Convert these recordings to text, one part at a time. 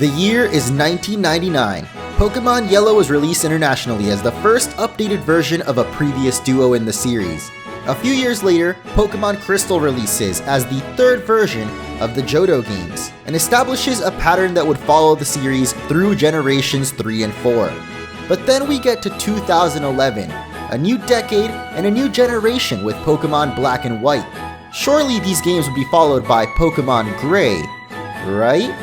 The year is 1999. Pokémon Yellow was released internationally as the first updated version of a previous duo in the series. A few years later, Pokémon Crystal releases as the third version of the Johto games, and establishes a pattern that would follow the series through generations 3 and 4. But then we get to 2011, a new decade and a new generation with Pokémon Black and White. Surely these games would be followed by Pokémon Gray, right?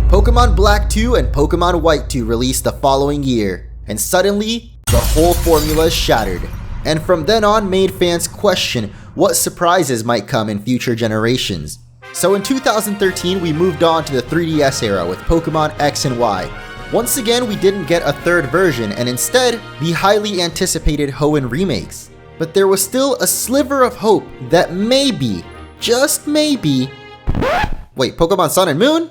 Pokémon Black 2 and Pokémon White 2 released the following year, and suddenly, the whole formula is shattered, and from then on made fans question what surprises might come in future generations. So in 2013, we moved on to the 3DS era with Pokémon X and Y. Once again, we didn't get a third version, and instead, the highly anticipated Hoenn remakes. But there was still a sliver of hope that maybe, just maybe... Wait, Pokémon Sun and Moon?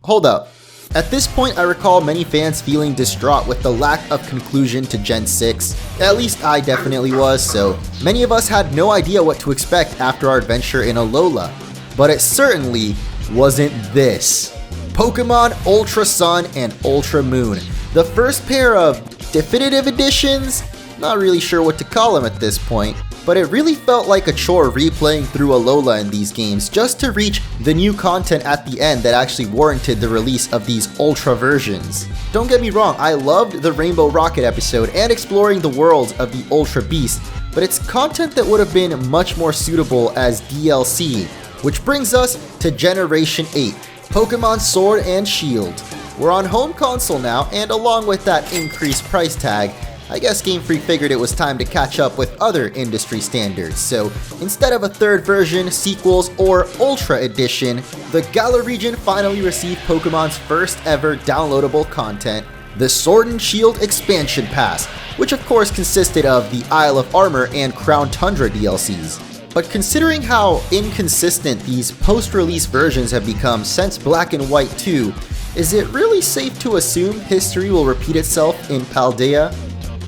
Hold up. At this point, I recall many fans feeling distraught with the lack of conclusion to Gen 6. At least I definitely was, so many of us had no idea what to expect after our adventure in Alola. But it certainly wasn't this. Pokémon Ultra Sun and Ultra Moon. The first pair of definitive editions? Not really sure what to call them at this point. But it really felt like a chore replaying through Alola in these games just to reach the new content at the end that actually warranted the release of these Ultra versions. Don't get me wrong, I loved the Rainbow Rocket episode and exploring the worlds of the Ultra Beast, but it's content that would have been much more suitable as DLC. Which brings us to Generation 8, Pokémon Sword and Shield. We're on home console now, and along with that increased price tag, I guess Game Freak figured it was time to catch up with other industry standards, so instead of a third version, sequels, or Ultra Edition, the Galar region finally received Pokemon's first ever downloadable content, the Sword and Shield Expansion Pass, which of course consisted of the Isle of Armor and Crown Tundra DLCs. But considering how inconsistent these post-release versions have become since Black and White 2, is it really safe to assume history will repeat itself in Paldea?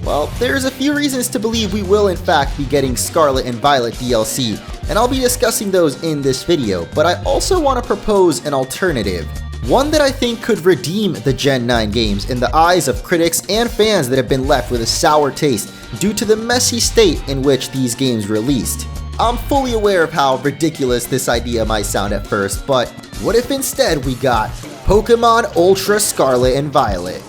Well, there's a few reasons to believe we will in fact be getting Scarlet and Violet DLC, and I'll be discussing those in this video, but I also want to propose an alternative. One that I think could redeem the Gen 9 games in the eyes of critics and fans that have been left with a sour taste due to the messy state in which these games released. I'm fully aware of how ridiculous this idea might sound at first, but what if instead we got Pokémon Ultra Scarlet and Violet?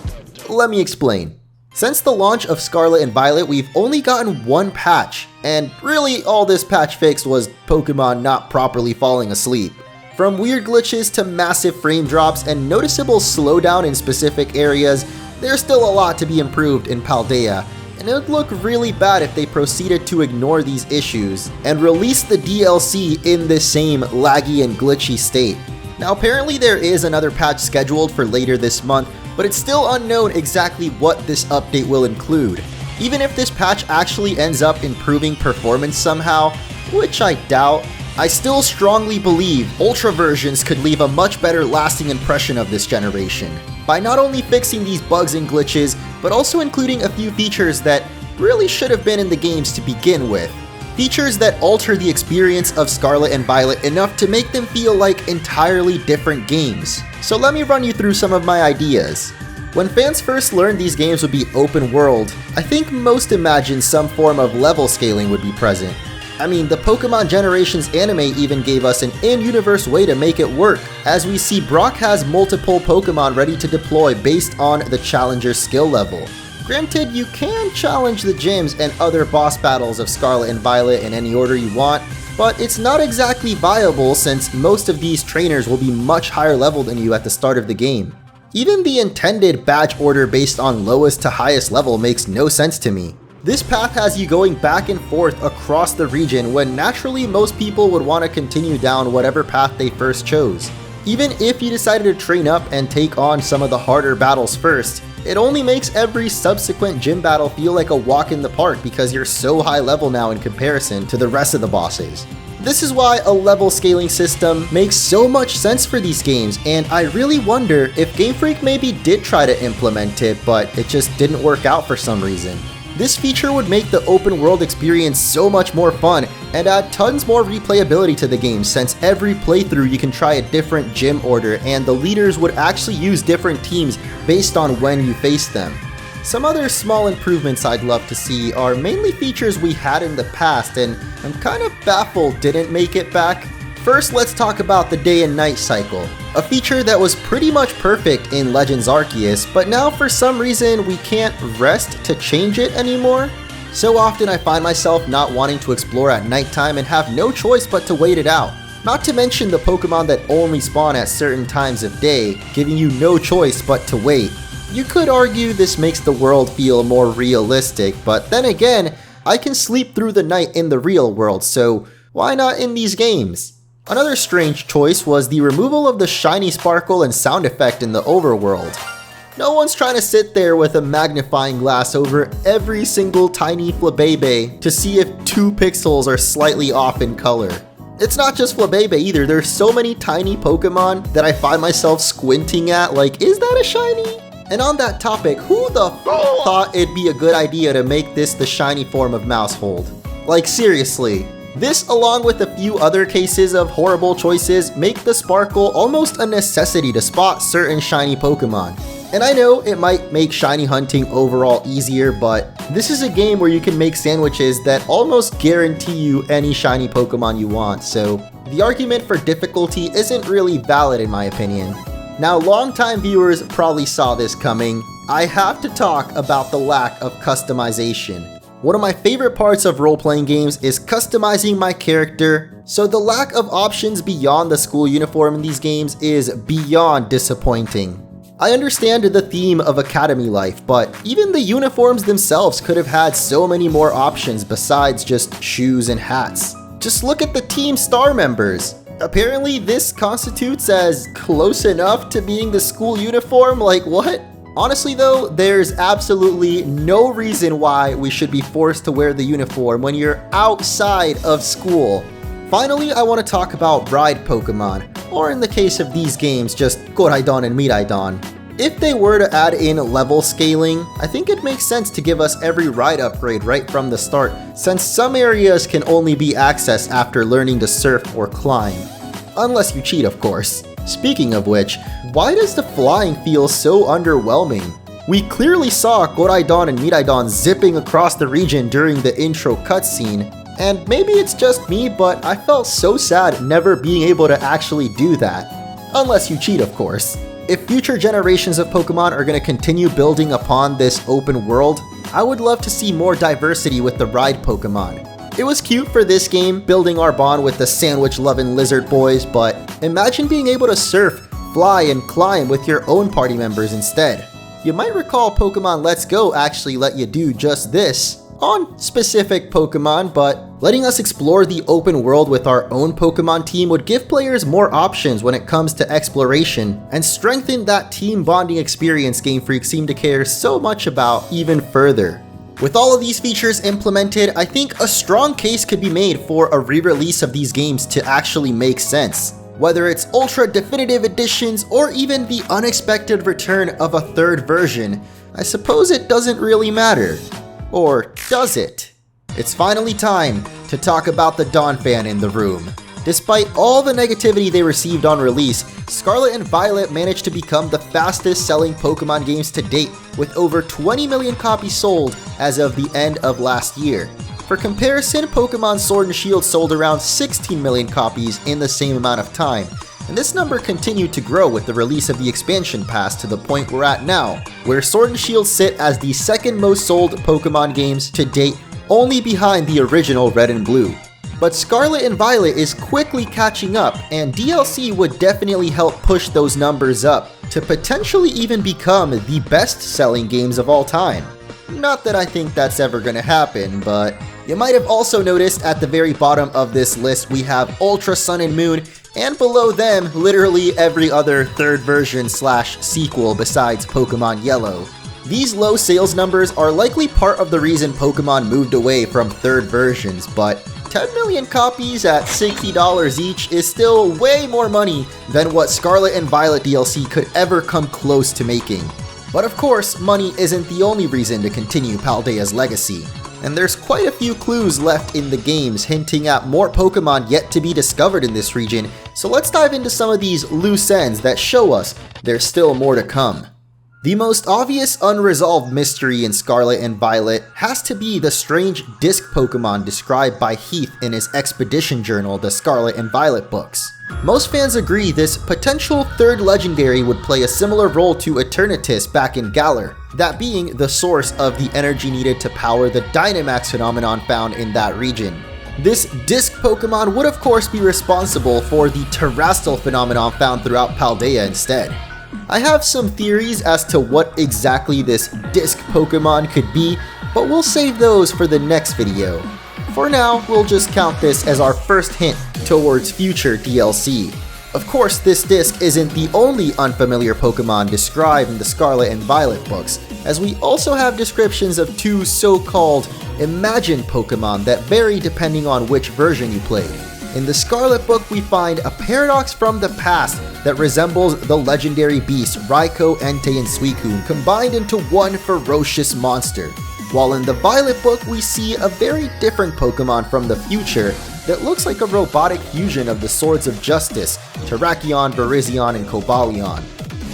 Let me explain. Since the launch of Scarlet and Violet, we've only gotten one patch, and really all this patch fixed was Pokemon not properly falling asleep. From weird glitches to massive frame drops and noticeable slowdown in specific areas, there's still a lot to be improved in Paldea, and it would look really bad if they proceeded to ignore these issues and release the DLC in this same laggy and glitchy state. Now apparently there is another patch scheduled for later this month, but it's still unknown exactly what this update will include. Even if this patch actually ends up improving performance somehow, which I doubt, I still strongly believe Ultra versions could leave a much better lasting impression of this generation, by not only fixing these bugs and glitches, but also including a few features that really should have been in the games to begin with. Features that alter the experience of Scarlet and Violet enough to make them feel like entirely different games. So let me run you through some of my ideas. When fans first learned these games would be open world, I think most imagined some form of level scaling would be present. I mean, the Pokemon Generations anime even gave us an in-universe way to make it work, as we see Brock has multiple Pokemon ready to deploy based on the challenger's skill level. Granted, you can challenge the gyms and other boss battles of Scarlet and Violet in any order you want, but it's not exactly viable since most of these trainers will be much higher level than you at the start of the game. Even the intended badge order based on lowest to highest level makes no sense to me. This path has you going back and forth across the region when naturally most people would want to continue down whatever path they first chose. Even if you decided to train up and take on some of the harder battles first, it only makes every subsequent gym battle feel like a walk in the park because you're so high level now in comparison to the rest of the bosses. This is why a level scaling system makes so much sense for these games, and I really wonder if Game Freak maybe did try to implement it, but it just didn't work out for some reason. This feature would make the open world experience so much more fun and add tons more replayability to the game, since every playthrough you can try a different gym order and the leaders would actually use different teams based on when you face them. Some other small improvements I'd love to see are mainly features we had in the past and I'm kind of baffled didn't make it back. First, let's talk about the day and night cycle, a feature that was pretty much perfect in Legends Arceus, but now for some reason we can't rest to change it anymore. So often I find myself not wanting to explore at nighttime and have no choice but to wait it out. Not to mention the Pokemon that only spawn at certain times of day, giving you no choice but to wait. You could argue this makes the world feel more realistic, but then again, I can sleep through the night in the real world, so why not in these games? Another strange choice was the removal of the shiny sparkle and sound effect in the overworld. No one's trying to sit there with a magnifying glass over every single tiny Flabébé to see if 2 pixels are slightly off in color. It's not just Flabébé either, there's so many tiny Pokemon that I find myself squinting at like, is that a shiny? And on that topic, who the thought it'd be a good idea to make this the shiny form of Maushold? Like seriously. This, along with a few other cases of horrible choices, make the sparkle almost a necessity to spot certain shiny Pokemon. And I know it might make shiny hunting overall easier, but this is a game where you can make sandwiches that almost guarantee you any shiny Pokemon you want, so the argument for difficulty isn't really valid in my opinion. Now, longtime viewers probably saw this coming. I have to talk about the lack of customization. One of my favorite parts of role-playing games is customizing my character, so the lack of options beyond the school uniform in these games is beyond disappointing. I understand the theme of academy life, but even the uniforms themselves could have had so many more options besides just shoes and hats. Just look at the Team Star members. Apparently this constitutes as close enough to being the school uniform, like what? Honestly though, there's absolutely no reason why we should be forced to wear the uniform when you're outside of school. Finally, I want to talk about ride Pokemon, or in the case of these games, just Koraidon and Miraidon. If they were to add in level scaling, I think it makes sense to give us every ride upgrade right from the start, since some areas can only be accessed after learning to surf or climb. Unless you cheat, of course. Speaking of which, why does the flying feel so underwhelming? We clearly saw Koraidon and Miraidon zipping across the region during the intro cutscene, and maybe it's just me, but I felt so sad never being able to actually do that. Unless you cheat, of course. If future generations of Pokemon are going to continue building upon this open world, I would love to see more diversity with the ride Pokemon. It was cute for this game, building our bond with the sandwich-loving lizard boys, but imagine being able to surf, fly, and climb with your own party members instead. You might recall Pokemon Let's Go actually let you do just this on specific Pokemon, but letting us explore the open world with our own Pokemon team would give players more options when it comes to exploration and strengthen that team bonding experience Game Freak seemed to care so much about even further. With all of these features implemented, I think a strong case could be made for a re-release of these games to actually make sense. Whether it's Ultra Definitive Editions or even the unexpected return of a third version, I suppose it doesn't really matter. Or does it? It's finally time to talk about the Donphan in the room. Despite all the negativity they received on release, Scarlet and Violet managed to become the fastest selling Pokemon games to date, with over 20 million copies sold as of the end of last year. For comparison, Pokemon Sword and Shield sold around 16 million copies in the same amount of time, and this number continued to grow with the release of the expansion pass to the point we're at now, where Sword and Shield sit as the second most sold Pokemon games to date, only behind the original Red and Blue. But Scarlet and Violet is quickly catching up, and DLC would definitely help push those numbers up to potentially even become the best-selling games of all time. Not that I think that's ever gonna happen, but you might have also noticed at the very bottom of this list we have Ultra Sun and Moon, and below them literally every other third version / sequel besides Pokemon Yellow. These low sales numbers are likely part of the reason Pokemon moved away from third versions, but 10 million copies at $60 each is still way more money than what Scarlet and Violet DLC could ever come close to making. But of course, money isn't the only reason to continue Paldea's legacy, and there's quite a few clues left in the games hinting at more Pokemon yet to be discovered in this region, so let's dive into some of these loose ends that show us there's still more to come. The most obvious unresolved mystery in Scarlet and Violet has to be the strange disc Pokemon described by Heath in his expedition journal, the Scarlet and Violet books. Most fans agree this potential third legendary would play a similar role to Eternatus back in Galar, that being the source of the energy needed to power the Dynamax phenomenon found in that region. This disc Pokemon would of course be responsible for the Terastal phenomenon found throughout Paldea instead. I have some theories as to what exactly this disc Pokemon could be, but we'll save those for the next video. For now, we'll just count this as our first hint towards future DLC. Of course, this disc isn't the only unfamiliar Pokemon described in the Scarlet and Violet books, as we also have descriptions of two so-called imagined Pokemon that vary depending on which version you played. In the Scarlet book, we find a paradox from the past that resembles the legendary beasts Raikou, Entei, and Suicune combined into one ferocious monster. While in the Violet book, we see a very different Pokemon from the future that looks like a robotic fusion of the Swords of Justice, Terrakion, Virizion, and Cobalion.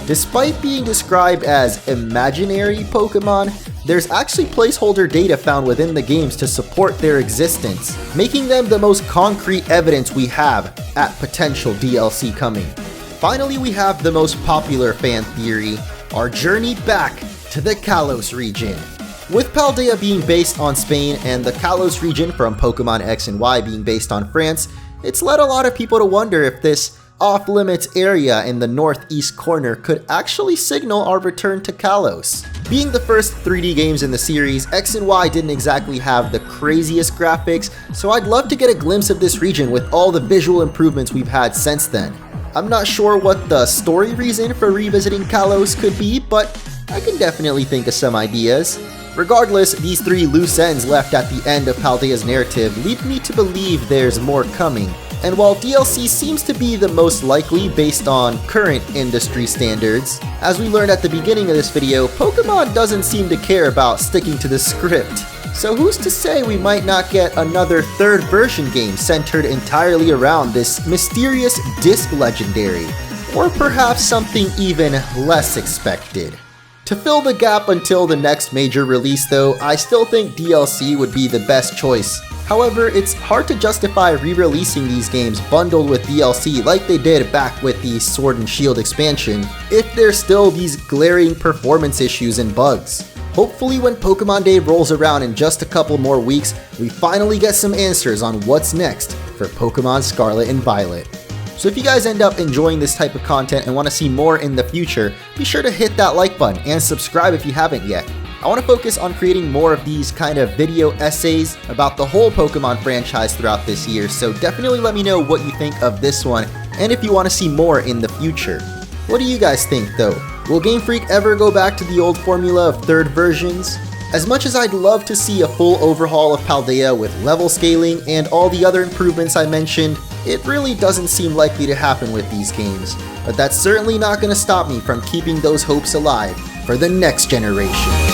Despite being described as imaginary Pokemon, there's actually placeholder data found within the games to support their existence, making them the most concrete evidence we have at potential DLC coming. Finally, we have the most popular fan theory, our journey back to the Kalos region. With Paldea being based on Spain and the Kalos region from Pokemon X and Y being based on France, it's led a lot of people to wonder if this off-limits area in the northeast corner could actually signal our return to Kalos. Being the first 3D games in the series, X and Y didn't exactly have the craziest graphics, so I'd love to get a glimpse of this region with all the visual improvements we've had since then. I'm not sure what the story reason for revisiting Kalos could be, but I can definitely think of some ideas. Regardless, these three loose ends left at the end of Paldea's narrative lead me to believe there's more coming. And while DLC seems to be the most likely based on current industry standards, as we learned at the beginning of this video, Pokemon doesn't seem to care about sticking to the script. So who's to say we might not get another third version game centered entirely around this mysterious disc legendary? Or perhaps something even less expected? To fill the gap until the next major release though, I still think DLC would be the best choice. However, it's hard to justify re-releasing these games bundled with DLC like they did back with the Sword and Shield expansion, if there's still these glaring performance issues and bugs. Hopefully when Pokemon Day rolls around in just a couple more weeks, we finally get some answers on what's next for Pokemon Scarlet and Violet. So if you guys end up enjoying this type of content and want to see more in the future, be sure to hit that like button and subscribe if you haven't yet. I want to focus on creating more of these kind of video essays about the whole Pokemon franchise throughout this year, so definitely let me know what you think of this one and if you want to see more in the future. What do you guys think though? Will Game Freak ever go back to the old formula of third versions? As much as I'd love to see a full overhaul of Paldea with level scaling and all the other improvements I mentioned, it really doesn't seem likely to happen with these games. But that's certainly not going to stop me from keeping those hopes alive for the next generation.